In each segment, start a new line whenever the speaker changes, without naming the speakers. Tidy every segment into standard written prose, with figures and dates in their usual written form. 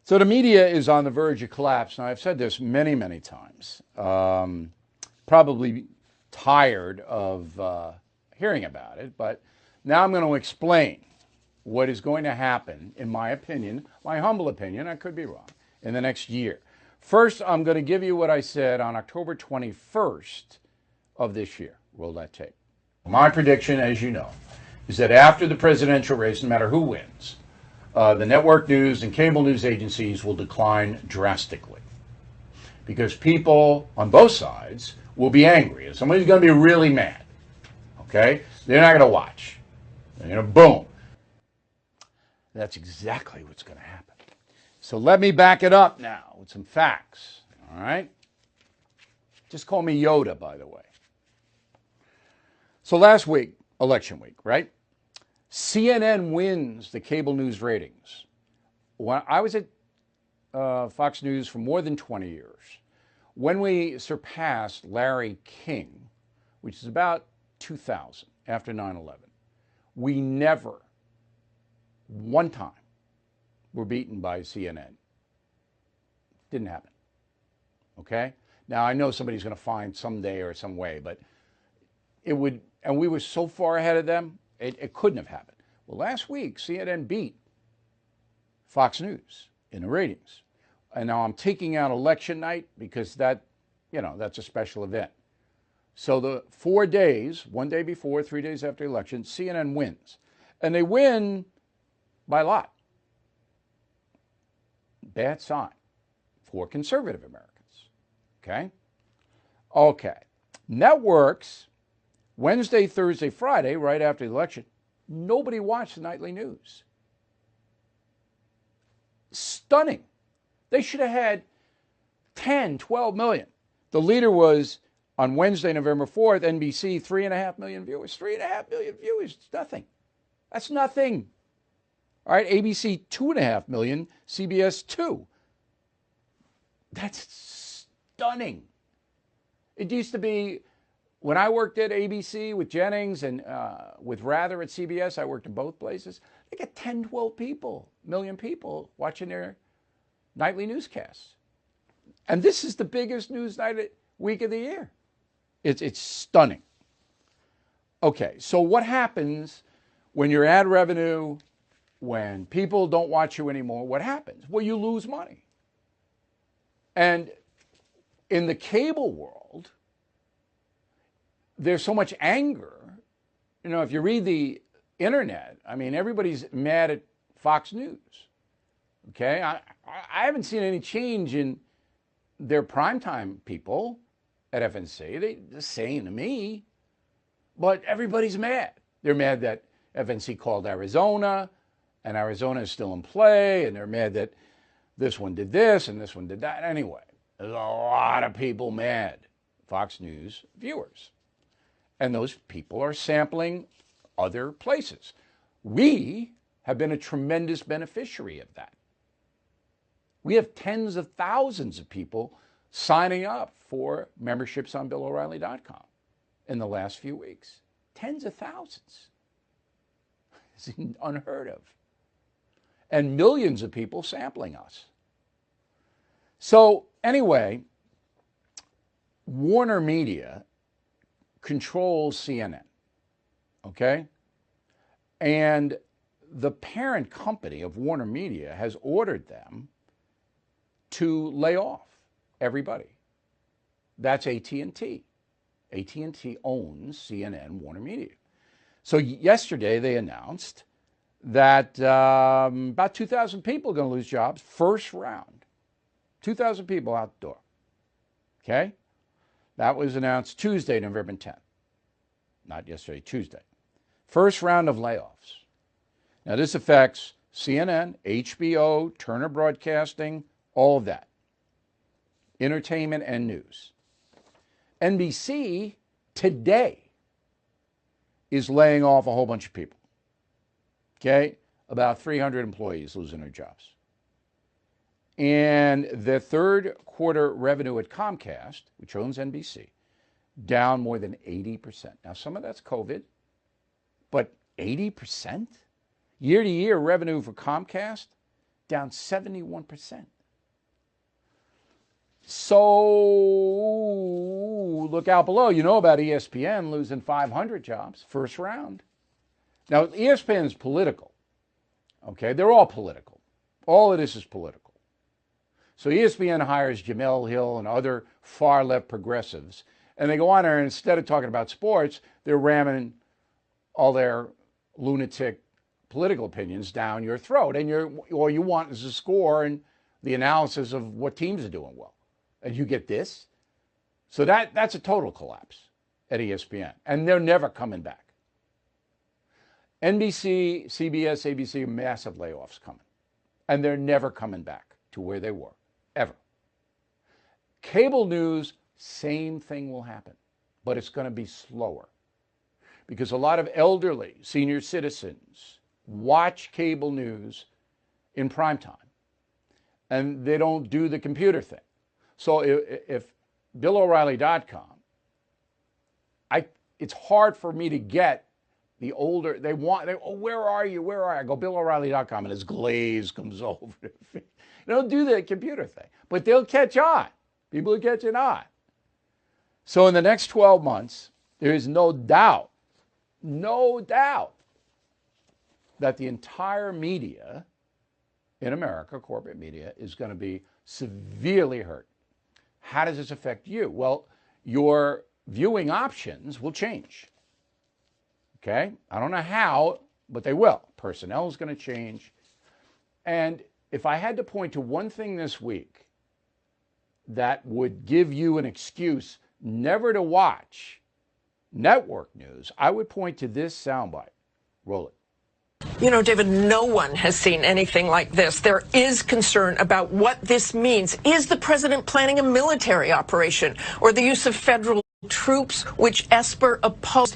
So the media is on the verge of collapse. Now, I've said this many, many times. Probably tired of hearing about it, but now I'm going to explain what is going to happen, in my opinion, my humble opinion, I could be wrong, in the next year. First, I'm going to give you what I said on October 21st of this year. Roll that tape. My prediction, as you know, is that after the presidential race, no matter who wins, the network news and cable news agencies will decline drastically because people on both sides will be angry. Somebody's going to be really mad. Okay? They're not going to watch. They're going to boom. That's exactly what's going to happen. So let me back it up now with some facts. All right? Just call me Yoda, by the way. So last week, election week, right? CNN wins the cable news ratings. When I was at Fox News for more than 20 years, when we surpassed Larry King, which is about 2000, after 9/11, we never, one time, were beaten by CNN. Didn't happen. Okay? Now, I know somebody's going to find someday or some way, but it would, and we were so far ahead of them, it couldn't have happened. Well, last week, CNN beat Fox News in the ratings. And now I'm taking out election night because that's a special event. So the 4 days, 1 day before, 3 days after the election, CNN wins. And they win by a lot. Bad sign for conservative Americans. Okay? Okay. Networks, Wednesday, Thursday, Friday, right after the election, nobody watched the nightly news. Stunning. They should have had 10, 12 million. The leader was, on Wednesday, November 4th, NBC, 3.5 million viewers. 3.5 million viewers. It's nothing. That's nothing. All right, ABC, 2.5 million. CBS, 2. That's stunning. It used to be, when I worked at ABC with Jennings and with Rather at CBS, I worked in both places, they get 10, 12 million people watching their nightly newscasts. And this is the biggest news night week of the year. It's stunning. Okay, so what happens when your ad revenue, when people don't watch you anymore, what happens? Well, you lose money. And in the cable world, there's so much anger. You know, if you read the internet, I mean, everybody's mad at Fox News. Okay? I haven't seen any change in their primetime people at FNC. They're the same to me. But everybody's mad. They're mad that FNC called Arizona, and Arizona is still in play, and they're mad that this one did this and this one did that. Anyway, there's a lot of people mad, Fox News viewers. And those people are sampling other places. We have been a tremendous beneficiary of that. We have tens of thousands of people signing up for memberships on BillO'Reilly.com in the last few weeks. Tens of thousands. It's unheard of. And millions of people sampling us. So anyway, Warner Media controls CNN, okay? And the parent company of Warner Media has ordered them to lay off everybody. That's AT&T. AT&T owns CNN, Warner Media. So yesterday they announced that about 2,000 people are going to lose jobs first round. 2,000 people out the door. Okay? That was announced Tuesday, November 10th. Not yesterday, Tuesday. First round of layoffs. Now this affects CNN, HBO, Turner Broadcasting, all of that. Entertainment and news. NBC today is laying off a whole bunch of people. Okay? About 300 employees losing their jobs. And the third quarter revenue at Comcast, which owns NBC, down more than 80%. Now, some of that's COVID, but 80%? Year to year revenue for Comcast down 71%. So look out below. You know about ESPN losing 500 jobs, first round. Now, ESPN is political. Okay, they're all political. All of this is political. So ESPN hires Jamel Hill and other far left progressives, and they go on there, and instead of talking about sports, they're ramming all their lunatic political opinions down your throat. And all you want is a score and the analysis of what teams are doing well. And you get this. So that's a total collapse at ESPN. And they're never coming back. NBC, CBS, ABC, massive layoffs coming. And they're never coming back to where they were, ever. Cable news, same thing will happen, but it's going to be slower. Because a lot of elderly senior citizens watch cable news in prime time, and they don't do the computer thing. So if BillO'Reilly.com, it's hard for me to get the older, where are you? Where are you? I go BillO'Reilly.com, and his glaze comes over. They don't do the computer thing, but they'll catch on. People are catching on. So in the next 12 months, there is no doubt that the entire media in America, corporate media, is going to be severely hurt. How does this affect you? Well, your viewing options will change. Okay? I don't know how, but they will. Personnel is going to change. And if I had to point to one thing this week that would give you an excuse never to watch network news, I would point to this soundbite. Roll it.
You know, David, no one has seen anything like this. There is concern about what this means. Is the president planning a military operation or the use of federal troops, which Esper opposed?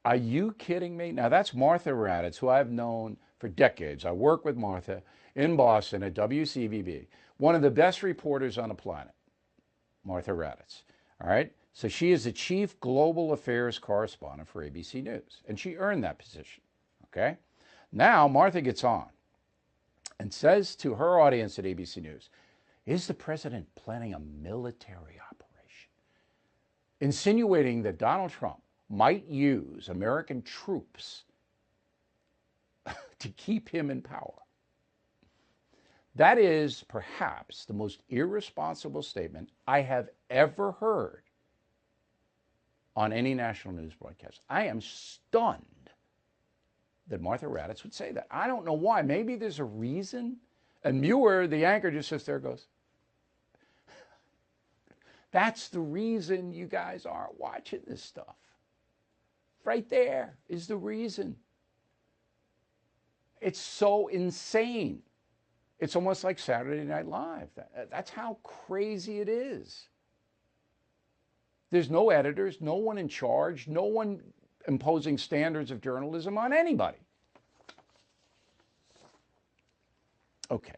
Are you kidding me? Now, that's Martha Raddatz, who I've known for decades. I work with Martha in Boston at WCVB, one of the best reporters on the planet, Martha Raddatz. All right? So she is the chief global affairs correspondent for ABC News, and she earned that position. Okay? Now, Martha gets on and says to her audience at ABC News, is the president planning a military operation? Insinuating that Donald Trump might use American troops to keep him in power. That is perhaps the most irresponsible statement I have ever heard on any national news broadcast. I am stunned that Martha Raddatz would say that. I don't know why. Maybe there's a reason. And Muir, the anchor, just sits there and goes, that's the reason you guys aren't watching this stuff. Right there is the reason. It's so insane. It's almost like Saturday Night Live. That's how crazy it is. There's no editors, no one in charge, no one imposing standards of journalism on anybody. Okay.